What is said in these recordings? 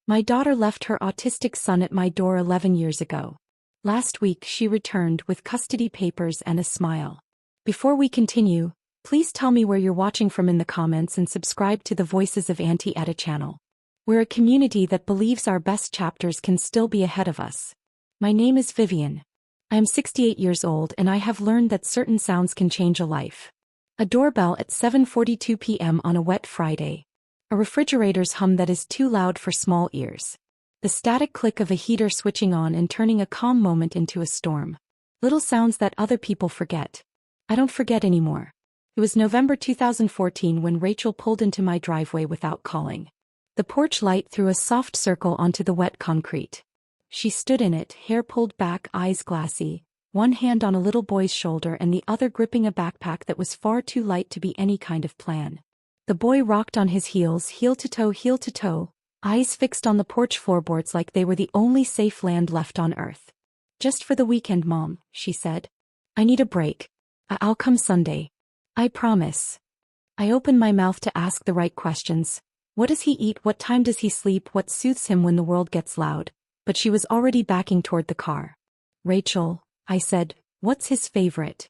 My daughter left her autistic son at my door 11 years ago. Last week she returned with custody papers and a smile. Before we continue, please tell me where you're watching from in the comments and subscribe to the Voices of Auntie Etta channel. We're a community that believes our best chapters can still be ahead of us. My name is Vivian. I am 68 years old and I have learned that certain sounds can change a life. A doorbell at 7:42 p.m. on a wet Friday. A refrigerator's hum that is too loud for small ears. The static click of a heater switching on and turning a calm moment into a storm. Little sounds that other people forget. I don't forget anymore. It was November 2014 when Rachel pulled into my driveway without calling. The porch light threw a soft circle onto the wet concrete. She stood in it, hair pulled back, eyes glassy, one hand on a little boy's shoulder and the other gripping a backpack that was far too light to be any kind of plan. The boy rocked on his heels, heel to toe, eyes fixed on the porch floorboards like they were the only safe land left on earth. "Just for the weekend, Mom," she said. "I need a break. I'll come Sunday. I promise." I opened my mouth to ask the right questions. What does he eat? What time does he sleep? What soothes him when the world gets loud? But she was already backing toward the car. "Rachel," I said, "what's his favorite?"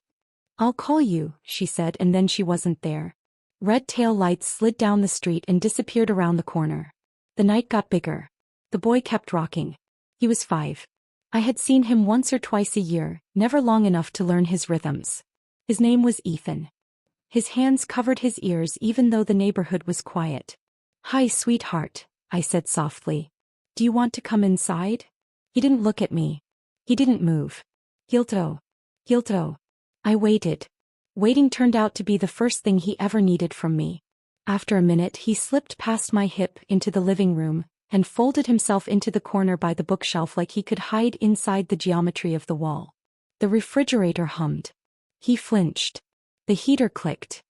"I'll call you," she said, and then she wasn't there. Red tail lights slid down the street and disappeared around the corner. The night got bigger. The boy kept rocking. He was 5. I had seen him once or twice a year, never long enough to learn his rhythms. His name was Ethan. His hands covered his ears even though the neighborhood was quiet. "Hi, sweetheart," I said softly. "Do you want to come inside?" He didn't look at me. He didn't move. Heel-toe. Heel-toe. I waited. Waiting turned out to be the first thing he ever needed from me. After a minute he slipped past my hip into the living room, and folded himself into the corner by the bookshelf like he could hide inside the geometry of the wall. The refrigerator hummed. He flinched. The heater clicked.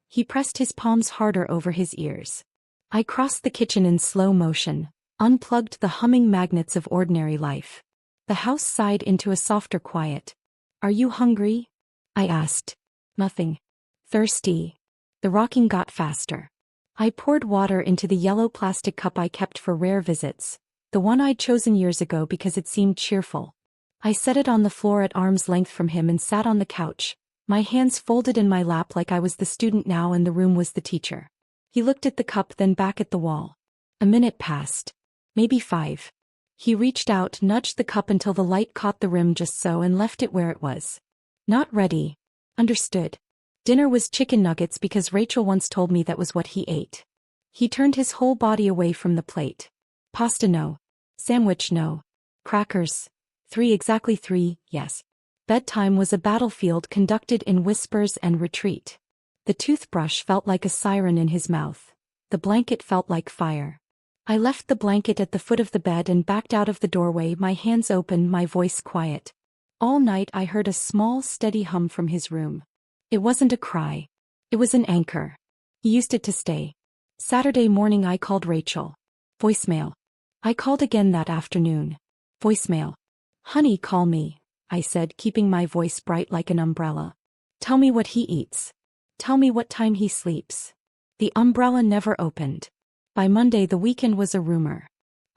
He pressed his palms harder over his ears. I crossed the kitchen in slow motion, unplugged the humming magnets of ordinary life. The house sighed into a softer quiet. "Are you hungry?" I asked. "Nothing." "Thirsty?" The rocking got faster. I poured water into the yellow plastic cup I kept for rare visits, the one I'd chosen years ago because it seemed cheerful. I set it on the floor at arm's length from him and sat on the couch, my hands folded in my lap like I was the student now and the room was the teacher. He looked at the cup, then back at the wall. A minute passed. Maybe 5. He reached out, nudged the cup until the light caught the rim just so, and left it where it was. "Not ready." "Understood." Dinner was chicken nuggets because Rachel once told me that was what he ate. He turned his whole body away from the plate. "Pasta, no. Sandwich, no. Crackers. 3, exactly 3, yes." Bedtime was a battlefield conducted in whispers and retreat. The toothbrush felt like a siren in his mouth. The blanket felt like fire. I left the blanket at the foot of the bed and backed out of the doorway, my hands open, my voice quiet. All night I heard a small, steady hum from his room. It wasn't a cry. It was an anchor. He used it to stay. Saturday morning I called Rachel. Voicemail. I called again that afternoon. Voicemail. "Honey, call me," I said, keeping my voice bright like an umbrella. "Tell me what he eats. Tell me what time he sleeps." The umbrella never opened. By Monday the weekend was a rumor.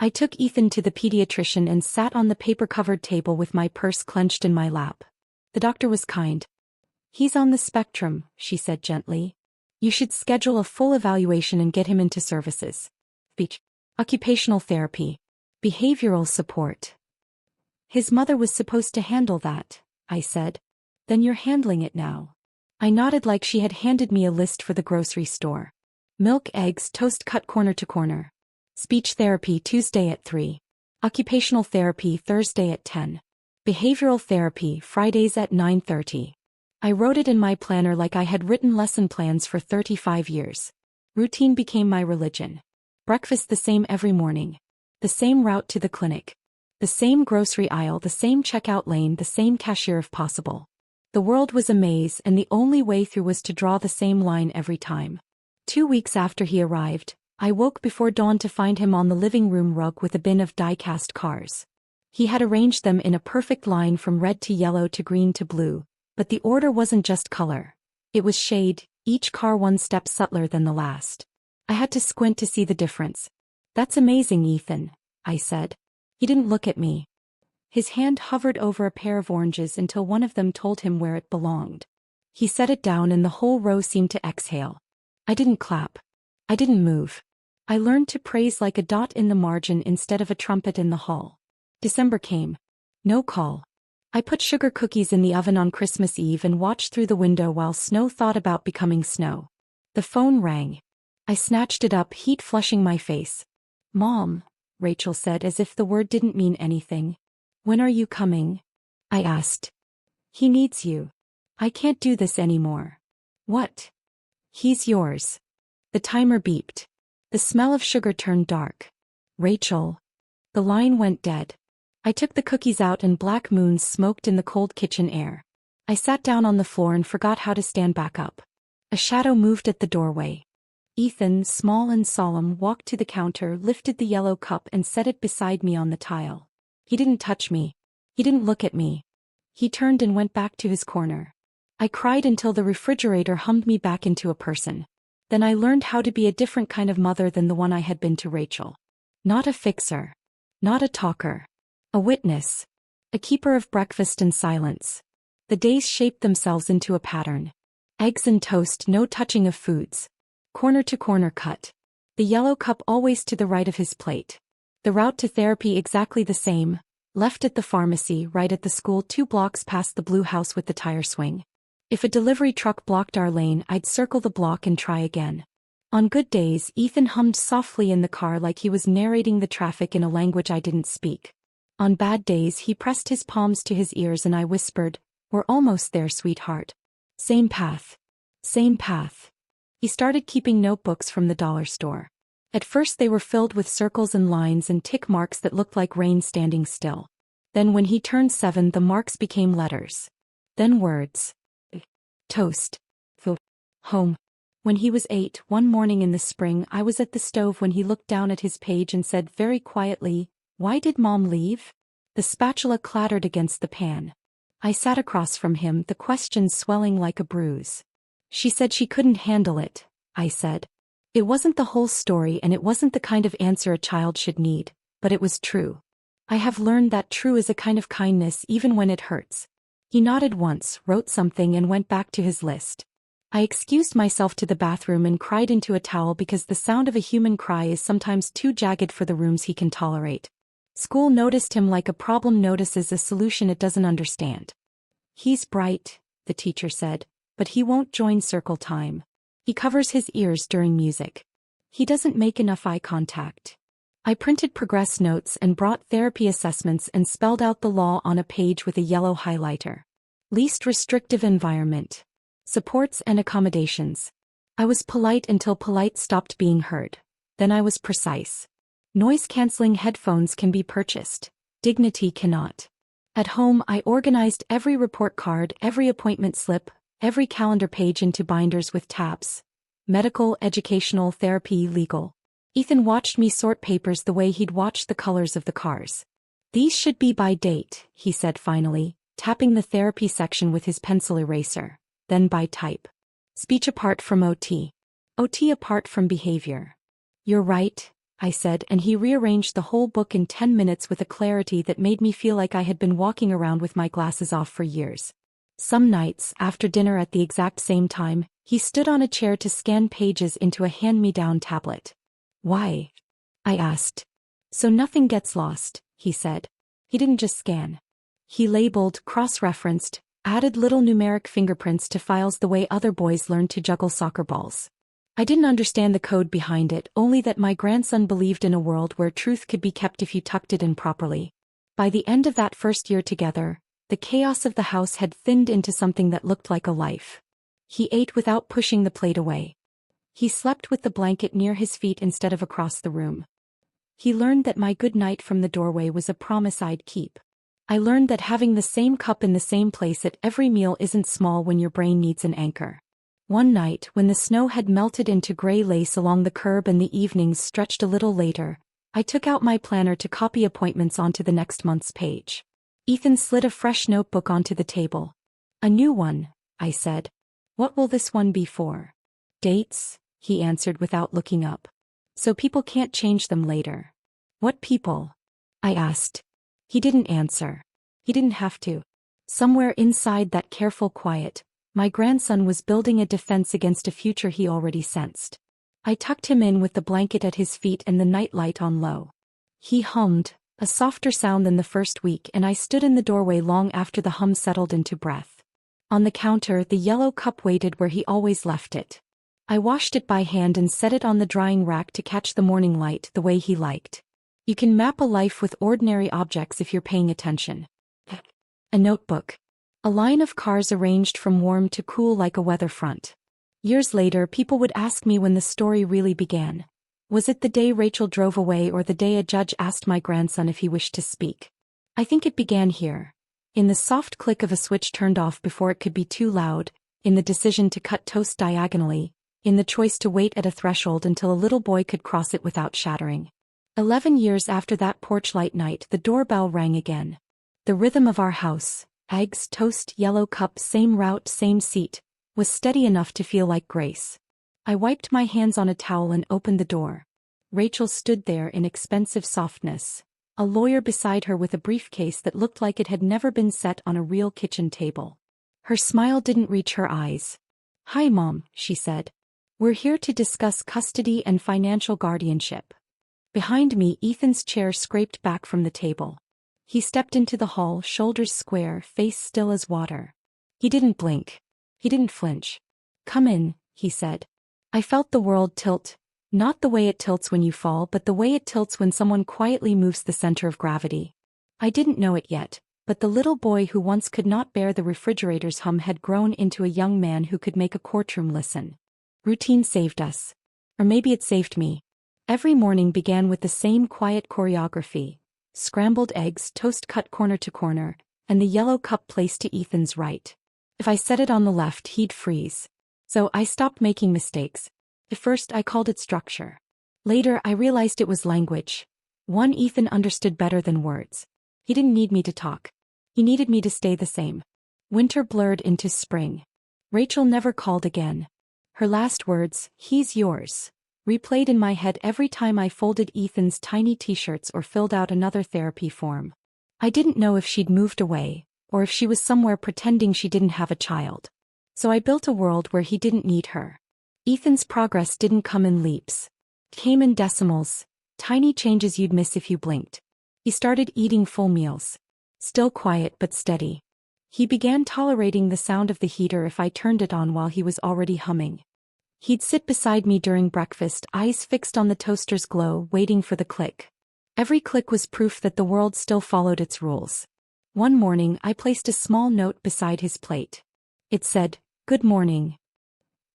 I took Ethan to the pediatrician and sat on the paper-covered table with my purse clenched in my lap. The doctor was kind. "He's on the spectrum," she said gently. "You should schedule a full evaluation and get him into services. Speech, occupational therapy, behavioral support." "His mother was supposed to handle that," I said. "Then you're handling it now." I nodded like she had handed me a list for the grocery store. Milk, eggs, toast cut corner to corner. Speech therapy Tuesday at 3. Occupational therapy Thursday at 10. Behavioral therapy Fridays at 9:30. I wrote it in my planner like I had written lesson plans for 35 years. Routine became my religion. Breakfast the same every morning. The same route to the clinic. The same grocery aisle, the same checkout lane, the same cashier if possible. The world was a maze and the only way through was to draw the same line every time. 2 weeks after he arrived, I woke before dawn to find him on the living room rug with a bin of die-cast cars. He had arranged them in a perfect line from red to yellow to green to blue, but the order wasn't just color. It was shade, each car one step subtler than the last. I had to squint to see the difference. "That's amazing, Ethan," I said. He didn't look at me. His hand hovered over a pair of oranges until one of them told him where it belonged. He set it down and the whole row seemed to exhale. I didn't clap. I didn't move. I learned to praise like a dot in the margin instead of a trumpet in the hall. December came. No call. I put sugar cookies in the oven on Christmas Eve and watched through the window while snow thought about becoming snow. The phone rang. I snatched it up, heat flushing my face. Mom, Rachel said as if the word didn't mean anything. When are you coming? I asked. He needs you. I can't do this anymore. What? He's yours. The timer beeped. The smell of sugar turned dark. Rachel. The line went dead. I took the cookies out and black moons smoked in the cold kitchen air. I sat down on the floor and forgot how to stand back up. A shadow moved at the doorway. Ethan, small and solemn, walked to the counter, lifted the yellow cup and set it beside me on the tile. He didn't touch me. He didn't look at me. He turned and went back to his corner. I cried until the refrigerator hummed me back into a person. Then I learned how to be a different kind of mother than the one I had been to Rachel. Not a fixer. Not a talker. A witness. A keeper of breakfast and silence. The days shaped themselves into a pattern. Eggs and toast, no touching of foods. Corner to corner cut. The yellow cup always to the right of his plate. The route to therapy exactly the same. Left at the pharmacy, right at the school 2 blocks past the blue house with the tire swing. If a delivery truck blocked our lane, I'd circle the block and try again. On good days, Ethan hummed softly in the car like he was narrating the traffic in a language I didn't speak. On bad days, he pressed his palms to his ears and I whispered, "We're almost there, sweetheart." Same path. Same path. He started keeping notebooks from the dollar store. At first they were filled with circles and lines and tick marks that looked like rain standing still. Then when he turned 7, the marks became letters. Then words. Toast. Home. When he was 8, one morning in the spring, I was at the stove when he looked down at his page and said very quietly, "Why did Mom leave?" The spatula clattered against the pan. I sat across from him, the question swelling like a bruise. "She said she couldn't handle it," I said. It wasn't the whole story and it wasn't the kind of answer a child should need, but it was true. I have learned that true is a kind of kindness even when it hurts. He nodded once, wrote something and went back to his list. I excused myself to the bathroom and cried into a towel because the sound of a human cry is sometimes too jagged for the rooms he can tolerate. School noticed him like a problem notices a solution it doesn't understand. "He's bright," the teacher said, "but he won't join circle time. He covers his ears during music. He doesn't make enough eye contact." I printed progress notes and brought therapy assessments and spelled out the law on a page with a yellow highlighter. Least restrictive environment. Supports and accommodations. I was polite until polite stopped being heard. Then I was precise. Noise-canceling headphones can be purchased. Dignity cannot. At home, I organized every report card, every appointment slip, every calendar page into binders with tabs. Medical, educational, therapy, legal. Ethan watched me sort papers the way he'd watched the colors of the cars. "These should be by date," he said finally, tapping the therapy section with his pencil eraser. Then by type. "Speech apart from OT. OT apart from behavior." "You're right," I said, and he rearranged the whole book in 10 minutes with a clarity that made me feel like I had been walking around with my glasses off for years. Some nights, after dinner at the exact same time, he stood on a chair to scan pages into a hand-me-down tablet. "Why?" I asked. "So nothing gets lost," he said. He didn't just scan. He labeled, cross-referenced, added little numeric fingerprints to files the way other boys learned to juggle soccer balls. I didn't understand the code behind it, only that my grandson believed in a world where truth could be kept if you tucked it in properly. By the end of that first year together, the chaos of the house had thinned into something that looked like a life. He ate without pushing the plate away. He slept with the blanket near his feet instead of across the room. He learned that my good night from the doorway was a promise I'd keep. I learned that having the same cup in the same place at every meal isn't small when your brain needs an anchor. One night, when the snow had melted into gray lace along the curb and the evenings stretched a little later, I took out my planner to copy appointments onto the next month's page. Ethan slid a fresh notebook onto the table. "A new one," I said. "What will this one be for?" "Dates," he answered without looking up. "So people can't change them later." "What people?" I asked. He didn't answer. He didn't have to. Somewhere inside that careful quiet, my grandson was building a defense against a future he already sensed. I tucked him in with the blanket at his feet and the night light on low. He hummed, a softer sound than the first week, and I stood in the doorway long after the hum settled into breath. On the counter, the yellow cup waited where he always left it. I washed it by hand and set it on the drying rack to catch the morning light the way he liked. You can map a life with ordinary objects if you're paying attention. A notebook. A line of cars arranged from warm to cool like a weather front. Years later, people would ask me when the story really began. Was it the day Rachel drove away or the day a judge asked my grandson if he wished to speak? I think it began here. In the soft click of a switch turned off before it could be too loud, in the decision to cut toast diagonally, in the choice to wait at a threshold until a little boy could cross it without shattering. 11 years after that porch light night, the doorbell rang again. The rhythm of our house, eggs, toast, yellow cup, same route, same seat, was steady enough to feel like grace. I wiped my hands on a towel and opened the door. Rachel stood there in expensive softness, a lawyer beside her with a briefcase that looked like it had never been set on a real kitchen table. Her smile didn't reach her eyes. "Hi, Mom," she said. "We're here to discuss custody and financial guardianship." Behind me, Ethan's chair scraped back from the table. He stepped into the hall, shoulders square, face still as water. He didn't blink. He didn't flinch. "Come in," he said. I felt the world tilt, not the way it tilts when you fall, but the way it tilts when someone quietly moves the center of gravity. I didn't know it yet, but the little boy who once could not bear the refrigerator's hum had grown into a young man who could make a courtroom listen. Routine saved us. Or maybe it saved me. Every morning began with the same quiet choreography. Scrambled eggs, toast cut corner to corner, and the yellow cup placed to Ethan's right. If I set it on the left, he'd freeze. So I stopped making mistakes. At first I called it structure. Later I realized it was language. One Ethan understood better than words. He didn't need me to talk. He needed me to stay the same. Winter blurred into spring. Rachel never called again. Her last words, "He's yours," replayed in my head every time I folded Ethan's tiny t-shirts or filled out another therapy form. I didn't know if she'd moved away, or if she was somewhere pretending she didn't have a child. So I built a world where he didn't need her. Ethan's progress didn't come in leaps. It came in decimals, tiny changes you'd miss if you blinked. He started eating full meals. Still quiet but steady. He began tolerating the sound of the heater if I turned it on while he was already humming. He'd sit beside me during breakfast, eyes fixed on the toaster's glow, waiting for the click. Every click was proof that the world still followed its rules. One morning I placed a small note beside his plate. It said, "Good morning."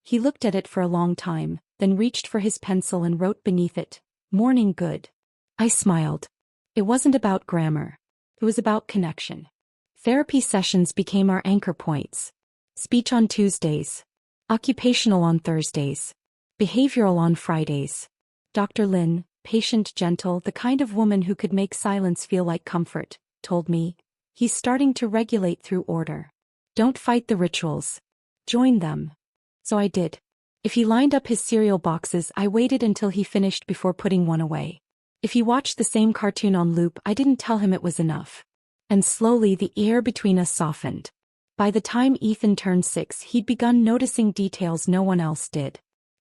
He looked at it for a long time, then reached for his pencil and wrote beneath it, "Morning good." I smiled. It wasn't about grammar. It was about connection. Therapy sessions became our anchor points. Speech on Tuesdays. Occupational on Thursdays. Behavioral on Fridays. Dr. Lynn, patient, gentle, the kind of woman who could make silence feel like comfort, told me, "He's starting to regulate through order. Don't fight the rituals. Join them." So I did. If he lined up his cereal boxes, I waited until he finished before putting one away. If he watched the same cartoon on loop, I didn't tell him it was enough. And slowly the air between us softened. By the time Ethan turned 6, he'd begun noticing details no one else did.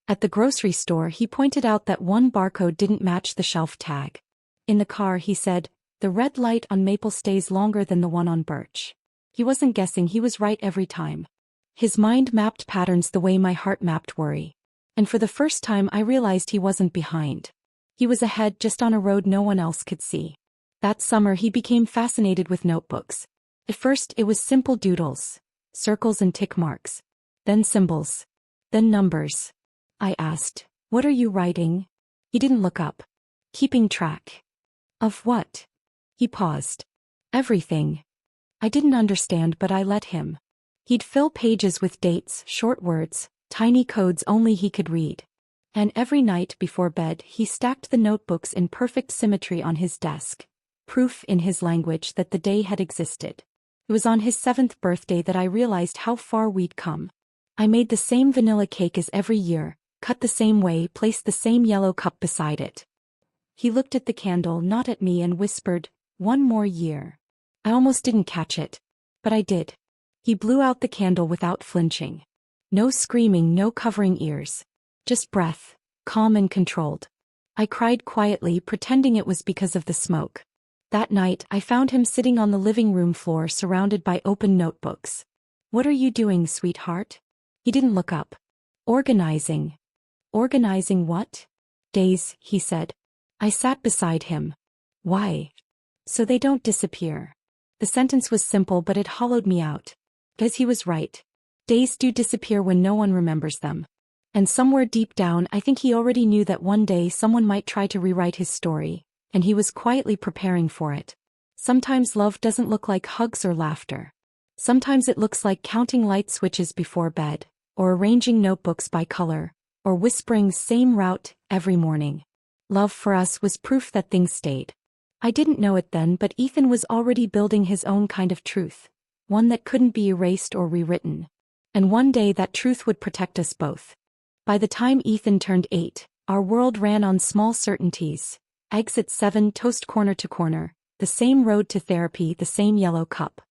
At the grocery store, he pointed out that one barcode didn't match the shelf tag. In the car, he said, "The red light on Maple stays longer than the one on Birch." He wasn't guessing, he was right every time. His mind mapped patterns the way my heart mapped worry. And for the first time I realized he wasn't behind. He was ahead, just on a road no one else could see. That summer he became fascinated with notebooks. At first it was simple doodles, circles and tick marks. Then symbols. Then numbers. I asked, "What are you writing?" He didn't look up. "Keeping track." "Of what?" He paused. "Everything." I didn't understand, but I let him. He'd fill pages with dates, short words, tiny codes only he could read. And every night before bed he stacked the notebooks in perfect symmetry on his desk, proof in his language that the day had existed. It was on his 7th birthday that I realized how far we'd come. I made the same vanilla cake as every year, cut the same way, placed the same yellow cup beside it. He looked at the candle, not at me, and whispered, 1 more year. I almost didn't catch it. But I did. He blew out the candle without flinching. No screaming, no covering ears. Just breath, calm and controlled. I cried quietly, pretending it was because of the smoke. That night, I found him sitting on the living room floor surrounded by open notebooks. "What are you doing, sweetheart?" He didn't look up. "Organizing." "Organizing what?" "Days," he said. I sat beside him. "Why?" "So they don't disappear." The sentence was simple, but it hollowed me out. Because he was right. Days do disappear when no one remembers them. And somewhere deep down, I think he already knew that one day someone might try to rewrite his story, and he was quietly preparing for it. Sometimes love doesn't look like hugs or laughter. Sometimes it looks like counting light switches before bed, or arranging notebooks by color, or whispering same route every morning. Love for us was proof that things stayed. I didn't know it then, but Ethan was already building his own kind of truth, one that couldn't be erased or rewritten. And one day that truth would protect us both. By the time Ethan turned 8, our world ran on small certainties. Exit 7, toast corner to corner, the same road to therapy, the same yellow cup.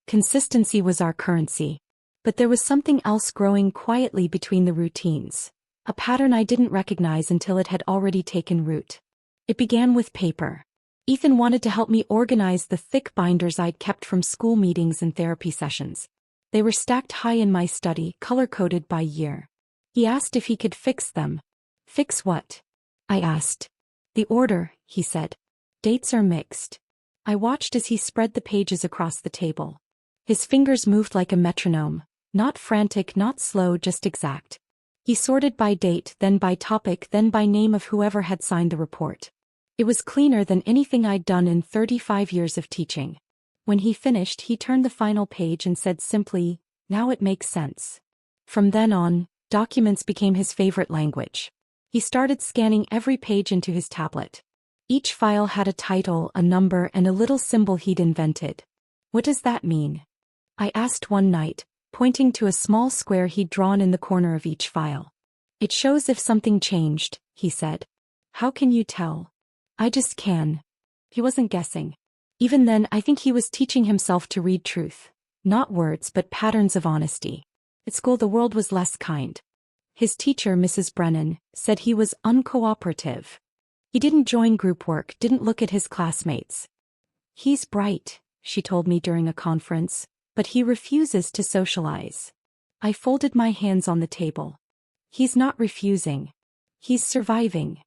Consistency was our currency. But there was something else growing quietly between the routines. A pattern I didn't recognize until it had already taken root. It began with paper. Ethan wanted to help me organize the thick binders I'd kept from school meetings and therapy sessions. They were stacked high in my study, color-coded by year. He asked if he could fix them. "Fix what?" I asked. "The order," he said. "Dates are mixed." I watched as he spread the pages across the table. His fingers moved like a metronome, not frantic, not slow, just exact. He sorted by date, then by topic, then by name of whoever had signed the report. It was cleaner than anything I'd done in 35 years of teaching. When he finished, he turned the final page and said simply, "Now it makes sense." From then on, documents became his favorite language. He started scanning every page into his tablet. Each file had a title, a number, and a little symbol he'd invented. "What does that mean?" I asked one night, pointing to a small square he'd drawn in the corner of each file. "It shows if something changed," he said. "How can you tell?" "I just can." He wasn't guessing. Even then, I think he was teaching himself to read truth. Not words, but patterns of honesty. At school, the world was less kind. His teacher, Mrs. Brennan, said he was uncooperative. He didn't join group work, didn't look at his classmates. "He's bright," she told me during a conference, "but he refuses to socialize." I folded my hands on the table. "He's not refusing. He's surviving."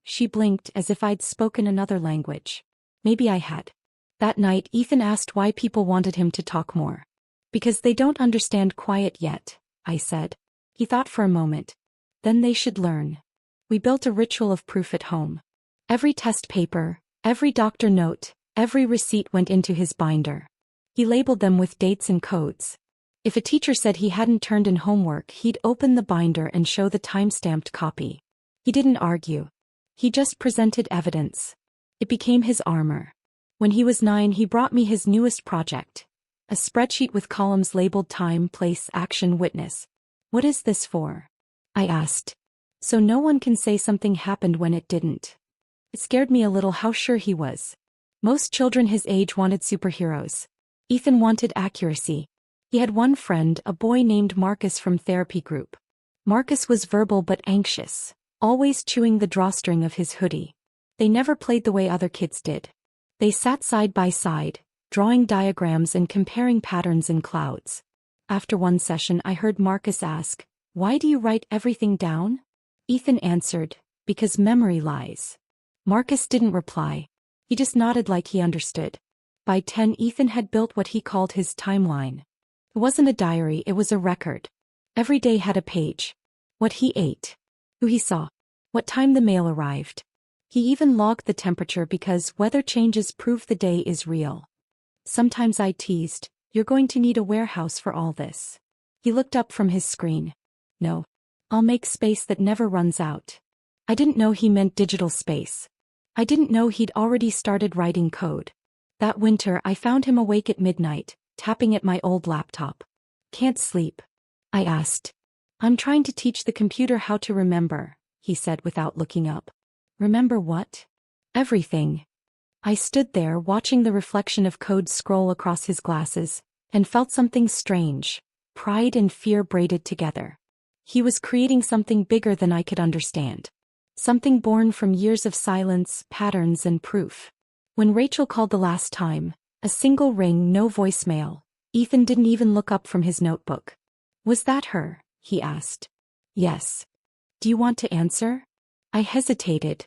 She blinked as if I'd spoken another language. Maybe I had. That night, Ethan asked why people wanted him to talk more. "Because they don't understand quiet yet," I said. He thought for a moment. "Then they should learn." We built a ritual of proof at home. Every test paper, every doctor note, every receipt went into his binder. He labeled them with dates and codes. If a teacher said he hadn't turned in homework, he'd open the binder and show the time-stamped copy. He didn't argue. He just presented evidence. It became his armor. When he was 9, he brought me his newest project. A spreadsheet with columns labeled time, place, action, witness. "What is this for?" I asked. "So no one can say something happened when it didn't." It scared me a little how sure he was. Most children his age wanted superheroes. Ethan wanted accuracy. He had one friend, a boy named Marcus from therapy group. Marcus was verbal but anxious, always chewing the drawstring of his hoodie. They never played the way other kids did. They sat side by side, drawing diagrams and comparing patterns in clouds. After one session, I heard Marcus ask, "Why do you write everything down?" Ethan answered, "Because memory lies." Marcus didn't reply. He just nodded like he understood. By 10, Ethan had built what he called his timeline. It wasn't a diary, it was a record. Every day had a page. What he ate. Who he saw. What time the mail arrived. He even logged the temperature because weather changes prove the day is real. Sometimes I teased, "You're going to need a warehouse for all this." He looked up from his screen. "No. I'll make space that never runs out." I didn't know he meant digital space. I didn't know he'd already started writing code. That winter, I found him awake at midnight, tapping at my old laptop. "Can't sleep?" I asked. "I'm trying to teach the computer how to remember," he said without looking up. "Remember what?" "Everything." I stood there watching the reflection of code scroll across his glasses, and felt something strange, pride and fear braided together. He was creating something bigger than I could understand. Something born from years of silence, patterns and proof. When Rachel called the last time, a single ring, no voicemail, Ethan didn't even look up from his notebook. "Was that her?" he asked. "Yes." "Do you want to answer?" I hesitated.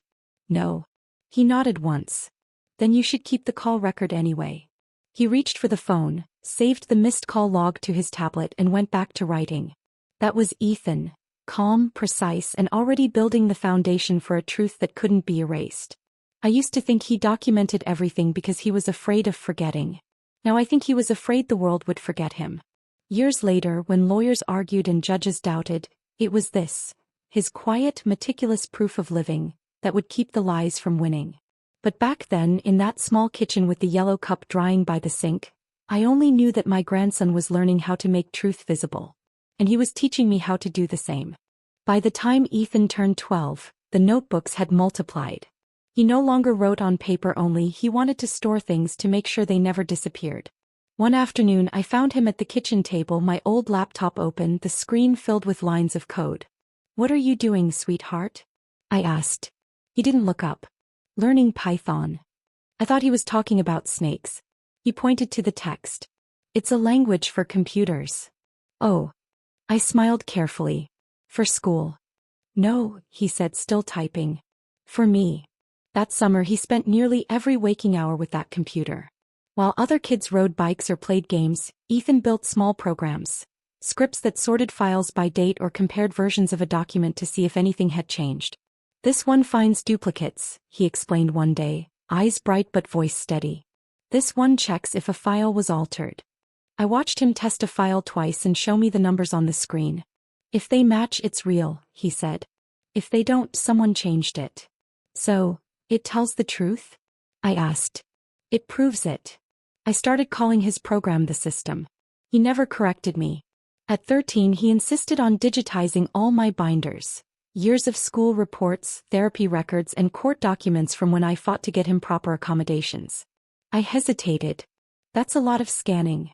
"No." He nodded once. "Then you should keep the call record anyway." He reached for the phone, saved the missed call log to his tablet and went back to writing. That was Ethan, calm, precise and already building the foundation for a truth that couldn't be erased. I used to think he documented everything because he was afraid of forgetting. Now I think he was afraid the world would forget him. Years later, when lawyers argued and judges doubted, it was this, his quiet, meticulous proof of living, that would keep the lies from winning. But back then, in that small kitchen with the yellow cup drying by the sink, I only knew that my grandson was learning how to make truth visible. And he was teaching me how to do the same. By the time Ethan turned 12, the notebooks had multiplied. He no longer wrote on paper only, he wanted to store things to make sure they never disappeared. One afternoon I found him at the kitchen table, my old laptop open, the screen filled with lines of code. "What are you doing, sweetheart?" I asked. He didn't look up. "Learning Python." I thought he was talking about snakes. He pointed to the text. "It's a language for computers." "Oh." I smiled carefully. "For school?" "No," he said, still typing. "For me." That summer he spent nearly every waking hour with that computer. While other kids rode bikes or played games, Ethan built small programs. Scripts that sorted files by date or compared versions of a document to see if anything had changed. "This one finds duplicates," he explained one day, eyes bright but voice steady. "This one checks if a file was altered." I watched him test a file twice and show me the numbers on the screen. "If they match, it's real," he said. "If they don't, someone changed it." "So, it tells the truth?" I asked. "It proves it." I started calling his program the system. He never corrected me. At 13 he insisted on digitizing all my binders. Years of school reports, therapy records and court documents from when I fought to get him proper accommodations. I hesitated. "That's a lot of scanning."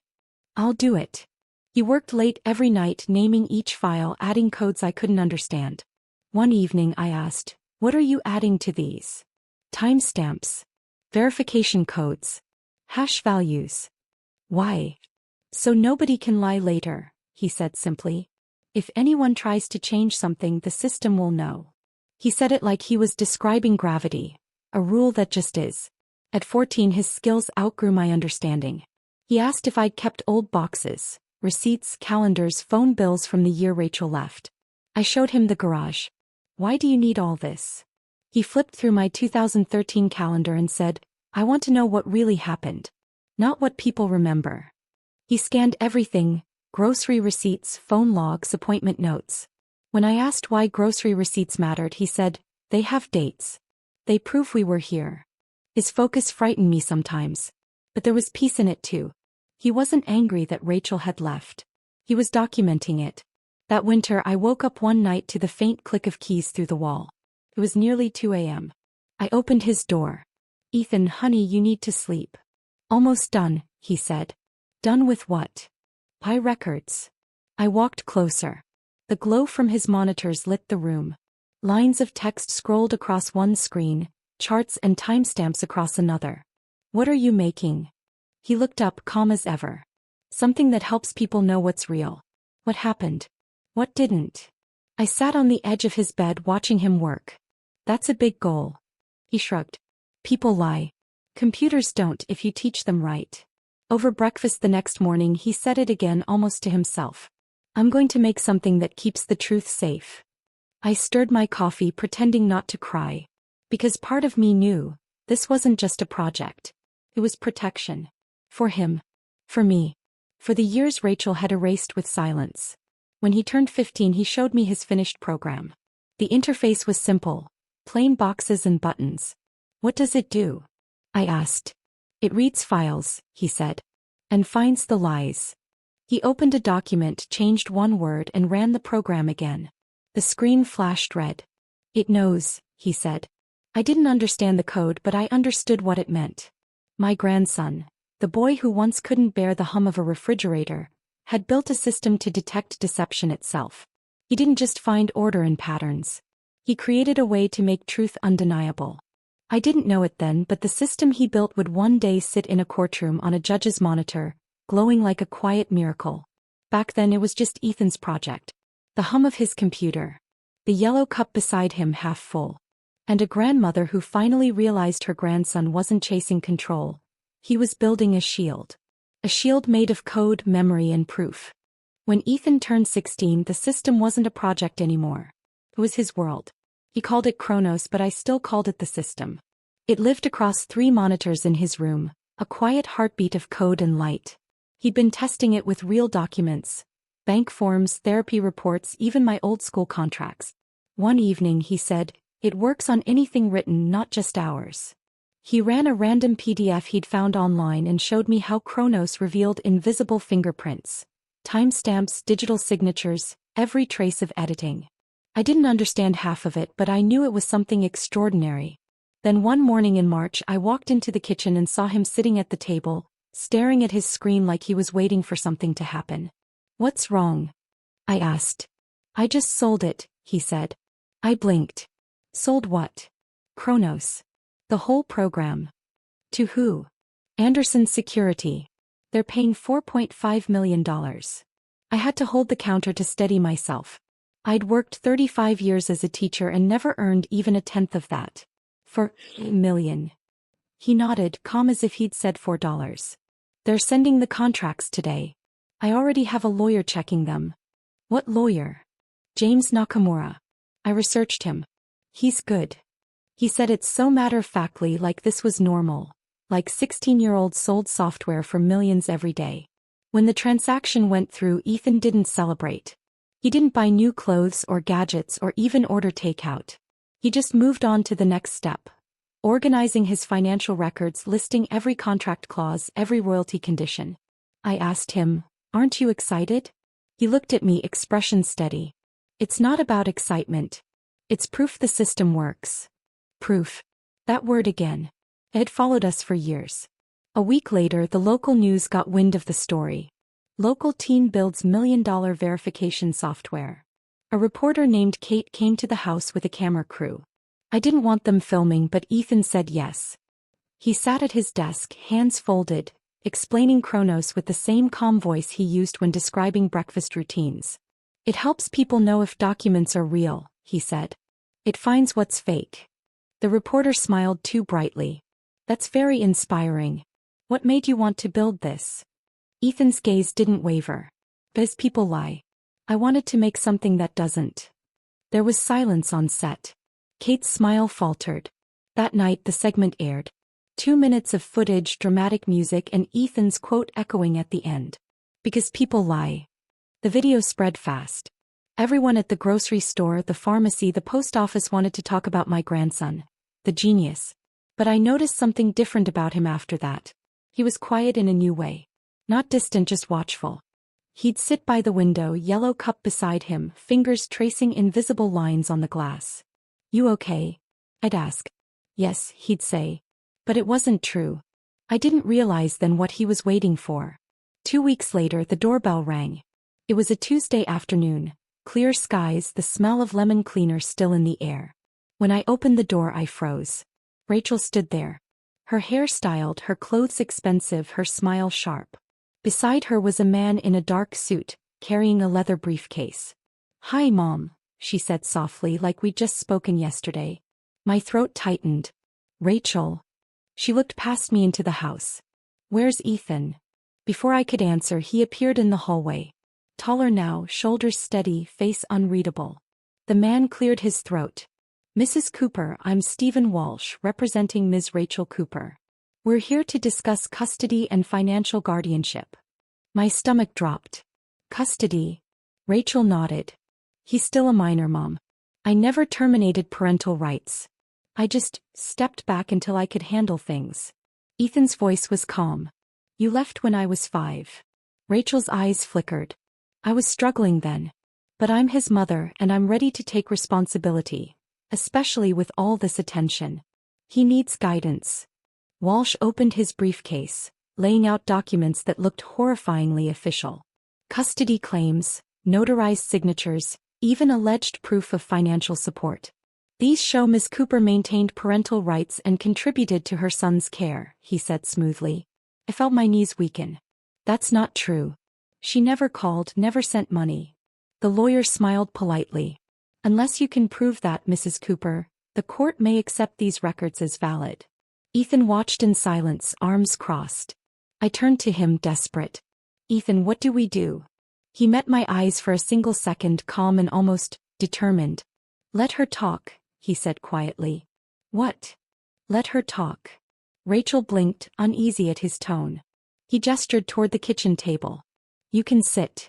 "I'll do it." He worked late every night naming each file, adding codes I couldn't understand. One evening I asked, "What are you adding to these?" "Timestamps. Verification codes. Hash values." "Why?" "So nobody can lie later," he said simply. "If anyone tries to change something, the system will know." He said it like he was describing gravity, a rule that just is. At 14 his skills outgrew my understanding. He asked if I'd kept old boxes, receipts, calendars, phone bills from the year Rachel left. I showed him the garage. "Why do you need all this?" He flipped through my 2013 calendar and said, "I want to know what really happened. Not what people remember." He scanned everything, grocery receipts, phone logs, appointment notes. When I asked why grocery receipts mattered, he said, "They have dates. They prove we were here." His focus frightened me sometimes. But there was peace in it too. He wasn't angry that Rachel had left. He was documenting it. That winter I woke up one night to the faint click of keys through the wall. It was nearly 2 a.m. I opened his door. "Ethan, honey, you need to sleep." "Almost done," he said. "Done with what?" "Pi records." I walked closer. The glow from his monitors lit the room. Lines of text scrolled across one screen, charts and timestamps across another. "What are you making?" He looked up, calm as ever. "Something that helps people know what's real." "What happened?" "What didn't?" I sat on the edge of his bed watching him work. "That's a big goal." He shrugged. "People lie. Computers don't if you teach them right." Over breakfast the next morning he said it again, almost to himself. "I'm going to make something that keeps the truth safe." I stirred my coffee, pretending not to cry. Because part of me knew, this wasn't just a project. It was protection. For him. For me. For the years Rachel had erased with silence. When he turned 15 he showed me his finished program. The interface was simple. Plain boxes and buttons. "What does it do?" I asked. "It reads files," he said. "And finds the lies." He opened a document, changed one word and ran the program again. The screen flashed red. "It knows," he said. I didn't understand the code, but I understood what it meant. My grandson, the boy who once couldn't bear the hum of a refrigerator, had built a system to detect deception itself. He didn't just find order in patterns. He created a way to make truth undeniable. I didn't know it then, but the system he built would one day sit in a courtroom on a judge's monitor, glowing like a quiet miracle. Back then it was just Ethan's project. The hum of his computer. The yellow cup beside him half full. And a grandmother who finally realized her grandson wasn't chasing control. He was building a shield. A shield made of code, memory, and proof. When Ethan turned 16, the system wasn't a project anymore. It was his world. He called it Kronos, but I still called it the system. It lived across 3 monitors in his room, a quiet heartbeat of code and light. He'd been testing it with real documents, bank forms, therapy reports, even my old school contracts. One evening he said, "It works on anything written, not just ours." He ran a random PDF he'd found online and showed me how Kronos revealed invisible fingerprints, timestamps, digital signatures, every trace of editing. I didn't understand half of it, but I knew it was something extraordinary. Then one morning in March I walked into the kitchen and saw him sitting at the table, staring at his screen like he was waiting for something to happen. "What's wrong?" I asked. "I just sold it," he said. I blinked. "Sold what?" "Kronos. The whole program." "To who?" "Anderson Security. They're paying $4.5 million. I had to hold the counter to steady myself. I'd worked 35 years as a teacher and never earned even a tenth of that. "For $1 million. He nodded, calm as if he'd said $4. "They're sending the contracts today. I already have a lawyer checking them." "What lawyer?" "James Nakamura. I researched him. He's good." He said it so matter-of-factly, like this was normal, like 16-year-olds sold software for millions every day. When the transaction went through, Ethan didn't celebrate. He didn't buy new clothes or gadgets or even order takeout. He just moved on to the next step, organizing his financial records, listing every contract clause, every royalty condition. I asked him, "Aren't you excited?" He looked at me, expression steady. "It's not about excitement. It's proof the system works." Proof. That word again. It had followed us for years. A week later, the local news got wind of the story. Local teen builds $1 million verification software. A reporter named Kate came to the house with a camera crew. I didn't want them filming, but Ethan said yes. He sat at his desk, hands folded, explaining Kronos with the same calm voice he used when describing breakfast routines. "It helps people know if documents are real," he said. "It finds what's fake." The reporter smiled too brightly. "That's very inspiring. What made you want to build this?" Ethan's gaze didn't waver. "Because people lie. I wanted to make something that doesn't." There was silence on set. Kate's smile faltered. That night the segment aired. 2 minutes of footage, dramatic music, and Ethan's quote echoing at the end. "Because people lie." The video spread fast. Everyone at the grocery store, the pharmacy, the post office wanted to talk about my grandson, the genius. But I noticed something different about him after that. He was quiet in a new way. Not distant, just watchful. He'd sit by the window, yellow cup beside him, fingers tracing invisible lines on the glass. "You okay?" I'd ask. "Yes," he'd say. But it wasn't true. I didn't realize then what he was waiting for. 2 weeks later, the doorbell rang. It was a Tuesday afternoon. Clear skies, the smell of lemon cleaner still in the air. When I opened the door, I froze. Rachel stood there. Her hair styled, her clothes expensive, her smile sharp. Beside her was a man in a dark suit, carrying a leather briefcase. "Hi, Mom," she said softly, like we'd just spoken yesterday. My throat tightened. "Rachel." She looked past me into the house. "Where's Ethan?" Before I could answer, he appeared in the hallway. Taller now, shoulders steady, face unreadable. The man cleared his throat. "Mrs. Cooper, I'm Stephen Walsh, representing Ms. Rachel Cooper. We're here to discuss custody and financial guardianship." My stomach dropped. "Custody?" Rachel nodded. "He's still a minor, Mom. I never terminated parental rights. I just stepped back until I could handle things." Ethan's voice was calm. "You left when I was 5. Rachel's eyes flickered. "I was struggling then. But I'm his mother and I'm ready to take responsibility. especially with all this attention. He needs guidance. Walsh opened his briefcase, laying out documents that looked horrifyingly official. Custody claims, notarized signatures, even alleged proof of financial support. These show Ms. Cooper maintained parental rights and contributed to her son's care, he said smoothly. I felt my knees weaken. That's not true. She never called, never sent money. The lawyer smiled politely. Unless you can prove that, Mrs. Cooper, the court may accept these records as valid. Ethan watched in silence, arms crossed. I turned to him, desperate. Ethan, what do we do? He met my eyes for a single second, calm and almost determined. Let her talk, he said quietly. What? Let her talk. Rachel blinked, uneasy at his tone. He gestured toward the kitchen table. You can sit.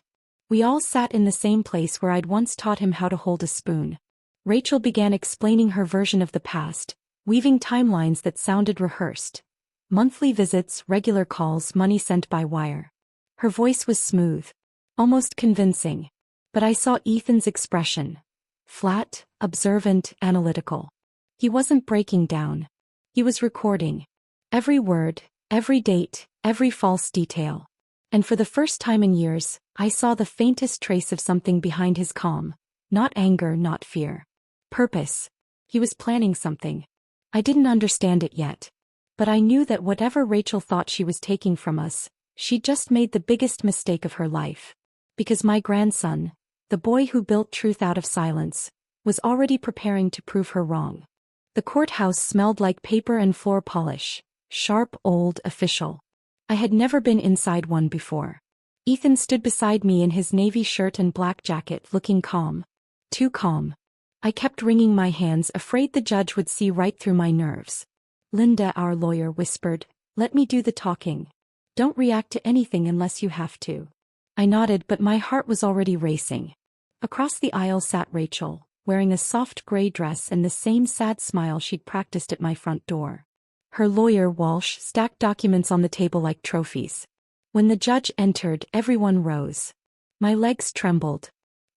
We all sat in the same place where I'd once taught him how to hold a spoon. Rachel began explaining her version of the past, weaving timelines that sounded rehearsed. Monthly visits, regular calls, money sent by wire. Her voice was smooth, almost convincing. But I saw Ethan's expression. Flat, observant, analytical. He wasn't breaking down. He was recording. Every word, every date, every false detail. And for the first time in years, I saw the faintest trace of something behind his calm. Not anger, not fear. Purpose. He was planning something. I didn't understand it yet. But I knew that whatever Rachel thought she was taking from us, she'd just made the biggest mistake of her life. Because my grandson, the boy who built truth out of silence, was already preparing to prove her wrong. The courthouse smelled like paper and floor polish. Sharp, old, official. I had never been inside one before. Ethan stood beside me in his navy shirt and black jacket, looking calm. Too calm. I kept wringing my hands, afraid the judge would see right through my nerves. Linda, our lawyer, whispered, let me do the talking. Don't react to anything unless you have to. I nodded, but my heart was already racing. Across the aisle sat Rachel, wearing a soft gray dress and the same sad smile she'd practiced at my front door. Her lawyer, Walsh, stacked documents on the table like trophies. When the judge entered, everyone rose. My legs trembled.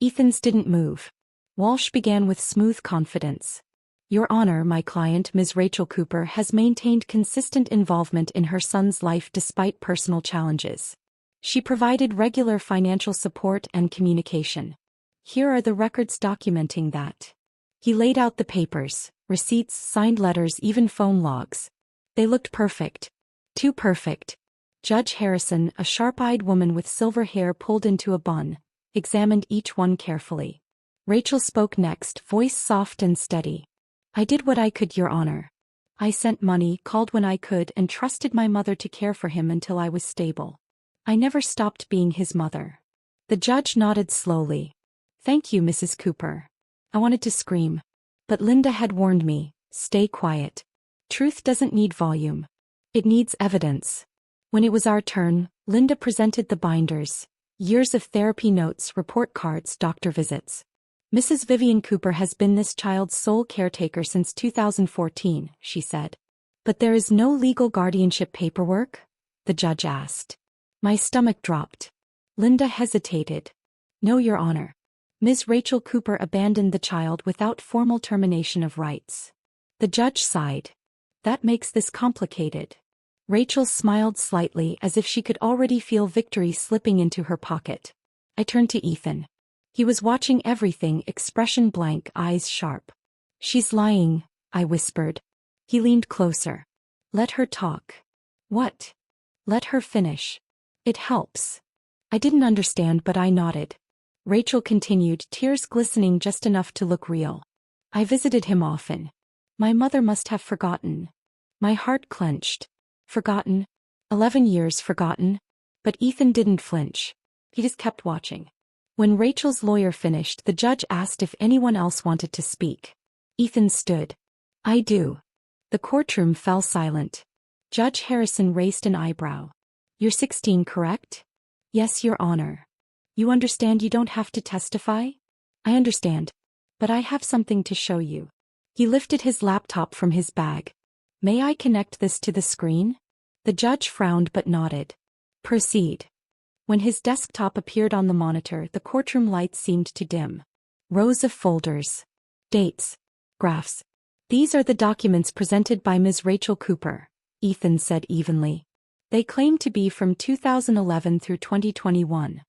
Ethan's didn't move. Walsh began with smooth confidence. Your Honor, my client, Ms. Rachel Cooper, has maintained consistent involvement in her son's life despite personal challenges. She provided regular financial support and communication. Here are the records documenting that. He laid out the papers, receipts, signed letters, even phone logs. They looked perfect. Too perfect. Judge Harrison, a sharp-eyed woman with silver hair pulled into a bun, examined each one carefully. Rachel spoke next, voice soft and steady. I did what I could, Your Honor. I sent money, called when I could, and trusted my mother to care for him until I was stable. I never stopped being his mother. The judge nodded slowly. Thank you, Mrs. Cooper. I wanted to scream. But Linda had warned me, stay quiet. Truth doesn't need volume. It needs evidence. When it was our turn, Linda presented the binders. Years of therapy notes, report cards, doctor visits. Mrs. Vivian Cooper has been this child's sole caretaker since 2014, she said. But there is no legal guardianship paperwork? The judge asked. My stomach dropped. Linda hesitated. No, Your Honor. Ms. Rachel Cooper abandoned the child without formal termination of rights. The judge sighed. That makes this complicated. Rachel smiled slightly as if she could already feel victory slipping into her pocket. I turned to Ethan. He was watching everything, expression blank, eyes sharp. She's lying, I whispered. He leaned closer. Let her talk. What? Let her finish. It helps. I didn't understand, but I nodded. Rachel continued, tears glistening just enough to look real. I visited him often. My mother must have forgotten. My heart clenched. Forgotten? 11 years forgotten? But Ethan didn't flinch. He just kept watching. When Rachel's lawyer finished, the judge asked if anyone else wanted to speak. Ethan stood. I do. The courtroom fell silent. Judge Harrison raised an eyebrow. You're 16, correct? Yes, Your Honor. You understand you don't have to testify? I understand. But I have something to show you. He lifted his laptop from his bag. May I connect this to the screen? The judge frowned but nodded. Proceed. When his desktop appeared on the monitor, the courtroom lights seemed to dim. Rows of folders. Dates. Graphs. These are the documents presented by Ms. Rachel Cooper, Ethan said evenly. They claim to be from 2011 through 2021.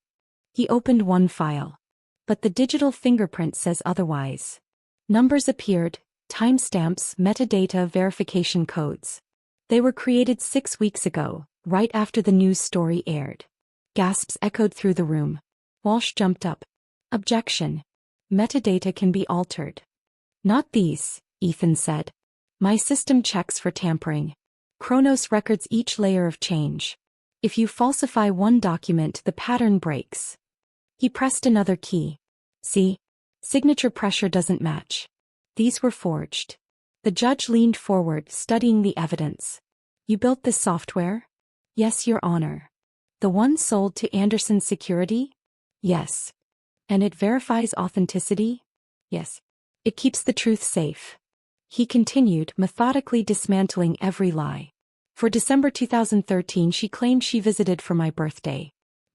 He opened one file. But the digital fingerprint says otherwise. Numbers appeared, timestamps, metadata verification codes. They were created 6 weeks ago, right after the news story aired. Gasps echoed through the room. Walsh jumped up. Objection. Metadata can be altered. Not these, Ethan said. My system checks for tampering. Chronos records each layer of change. If you falsify one document, the pattern breaks. He pressed another key. See? Signature pressure doesn't match. These were forged. The judge leaned forward, studying the evidence. You built this software? Yes, Your Honor. The one sold to Anderson Security? Yes. And it verifies authenticity? Yes. It keeps the truth safe. He continued, methodically dismantling every lie. For December 2013, she claimed she visited for my birthday.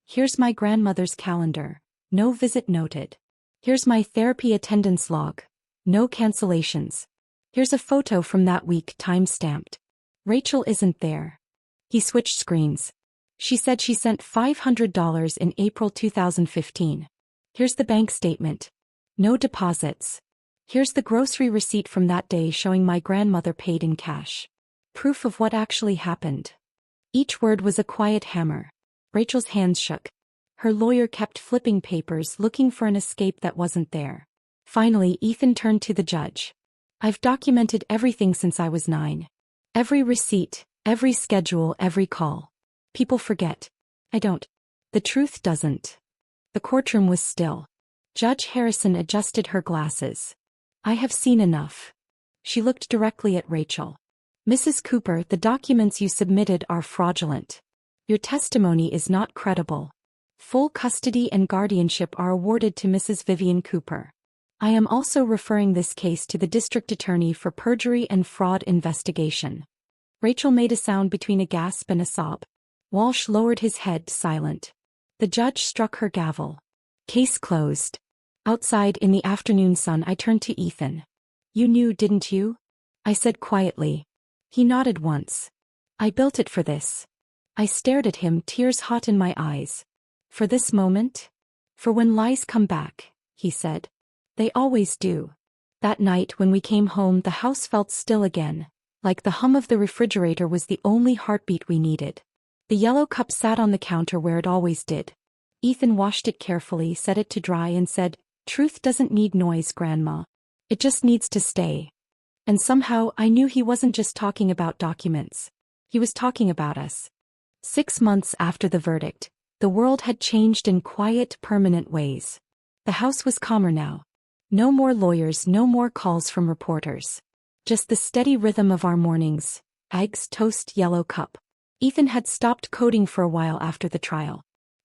Here's my grandmother's calendar. No visit noted. Here's my therapy attendance log. No cancellations. Here's a photo from that week, time-stamped. Rachel isn't there. He switched screens. She said she sent $500 in April 2015. Here's the bank statement. No deposits. Here's the grocery receipt from that day showing my grandmother paid in cash. Proof of what actually happened. Each word was a quiet hammer. Rachel's hands shook. Her lawyer kept flipping papers, looking for an escape that wasn't there. Finally, Ethan turned to the judge. I've documented everything since I was 9. Every receipt, every schedule, every call. People forget. I don't. The truth doesn't. The courtroom was still. Judge Harrison adjusted her glasses. I have seen enough. She looked directly at Rachel. Mrs. Cooper, the documents you submitted are fraudulent. Your testimony is not credible. Full custody and guardianship are awarded to Mrs. Vivian Cooper. I am also referring this case to the district attorney for perjury and fraud investigation. Rachel made a sound between a gasp and a sob. Walsh lowered his head, silent. The judge struck her gavel. Case closed. Outside in the afternoon sun, I turned to Ethan. You knew, didn't you? I said quietly. He nodded once. I built it for this. I stared at him, tears hot in my eyes. For this moment? For when lies come back, he said. They always do. That night when we came home, the house felt still again, like the hum of the refrigerator was the only heartbeat we needed. The yellow cup sat on the counter where it always did. Ethan washed it carefully, set it to dry and said, Truth doesn't need noise, Grandma. It just needs to stay. And somehow I knew he wasn't just talking about documents. He was talking about us. 6 months after the verdict, the world had changed in quiet, permanent ways. The house was calmer now. No more lawyers, no more calls from reporters. Just the steady rhythm of our mornings. Eggs, toast, yellow cup. Ethan had stopped coding for a while after the trial.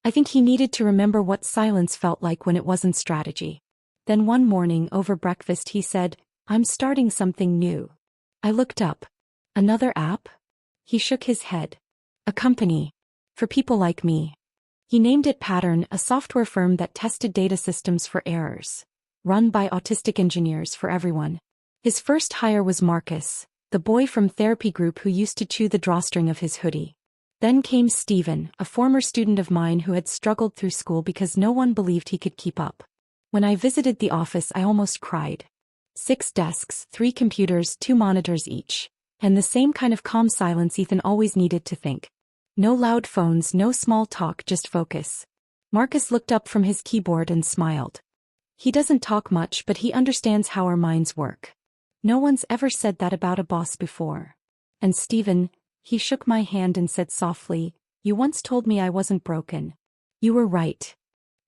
I think he needed to remember what silence felt like when it wasn't strategy. Then one morning over breakfast he said, I'm starting something new. I looked up. Another app? He shook his head. A company. For people like me. He named it Pattern, a software firm that tested data systems for errors. Run by autistic engineers for everyone. His first hire was Marcus, the boy from therapy group who used to chew the drawstring of his hoodie. Then came Stephen, a former student of mine who had struggled through school because no one believed he could keep up. When I visited the office, I almost cried. 6 desks, 3 computers, 2 monitors each. And the same kind of calm silence Ethan always needed to think. No loud phones, no small talk, just focus. Marcus looked up from his keyboard and smiled. He doesn't talk much, but he understands how our minds work. No one's ever said that about a boss before. And Stephen, he shook my hand and said softly, You once told me I wasn't broken. You were right.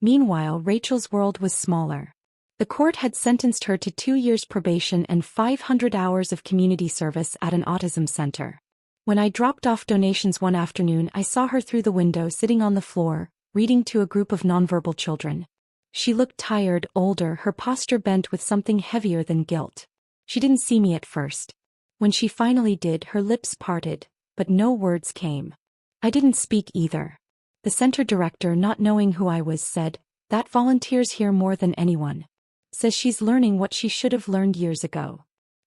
Meanwhile, Rachel's world was smaller. The court had sentenced her to 2 years probation and 500 hours of community service at an autism center. When I dropped off donations one afternoon, I saw her through the window sitting on the floor, reading to a group of nonverbal children. She looked tired, older, her posture bent with something heavier than guilt. She didn't see me at first. When she finally did, her lips parted, but no words came. I didn't speak either. The center director, not knowing who I was, said, That volunteers here more than anyone. Says she's learning what she should have learned years ago.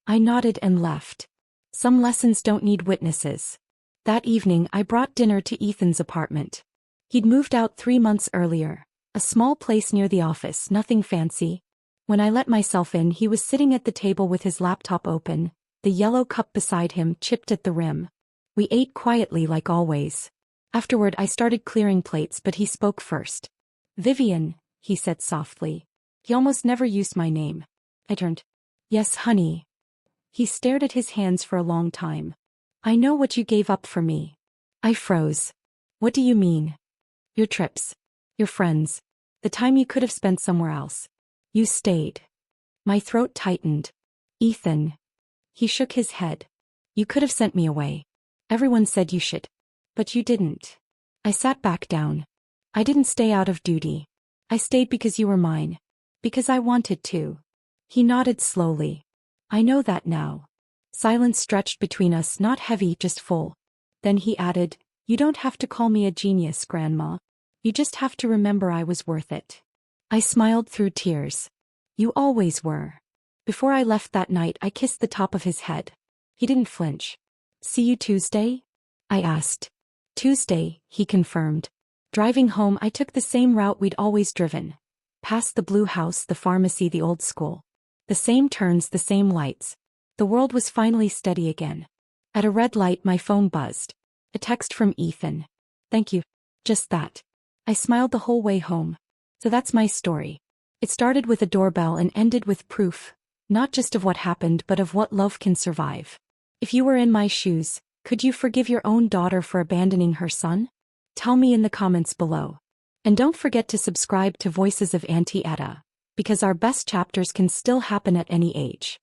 I nodded and left. Some lessons don't need witnesses. That evening I brought dinner to Ethan's apartment. He'd moved out 3 months earlier. A small place near the office, nothing fancy. When I let myself in, he was sitting at the table with his laptop open, the yellow cup beside him chipped at the rim. We ate quietly like always. Afterward I started clearing plates, but he spoke first. "Vivian," he said softly. He almost never used my name. I turned. "Yes, honey." He stared at his hands for a long time. "I know what you gave up for me." I froze. "What do you mean?" "Your trips. Your friends. The time you could have spent somewhere else. You stayed." My throat tightened. "Ethan." He shook his head. "You could have sent me away. Everyone said you should. But you didn't." I sat back down. "I didn't stay out of duty. I stayed because you were mine. Because I wanted to." He nodded slowly. "I know that now." Silence stretched between us, not heavy, just full. Then he added, "You don't have to call me a genius, Grandma. You just have to remember I was worth it." I smiled through tears. "You always were." Before I left that night, I kissed the top of his head. He didn't flinch. "See you Tuesday?" I asked. "Tuesday," he confirmed. Driving home, I took the same route we'd always driven. Past the blue house, the pharmacy, the old school. The same turns, the same lights. The world was finally steady again. At a red light, my phone buzzed. A text from Ethan. "Thank you." Just that. I smiled the whole way home. So that's my story. It started with a doorbell and ended with proof, not just of what happened but of what love can survive. If you were in my shoes, could you forgive your own daughter for abandoning her son? Tell me in the comments below. And don't forget to subscribe to Voices of Auntie Etta, because our best chapters can still happen at any age.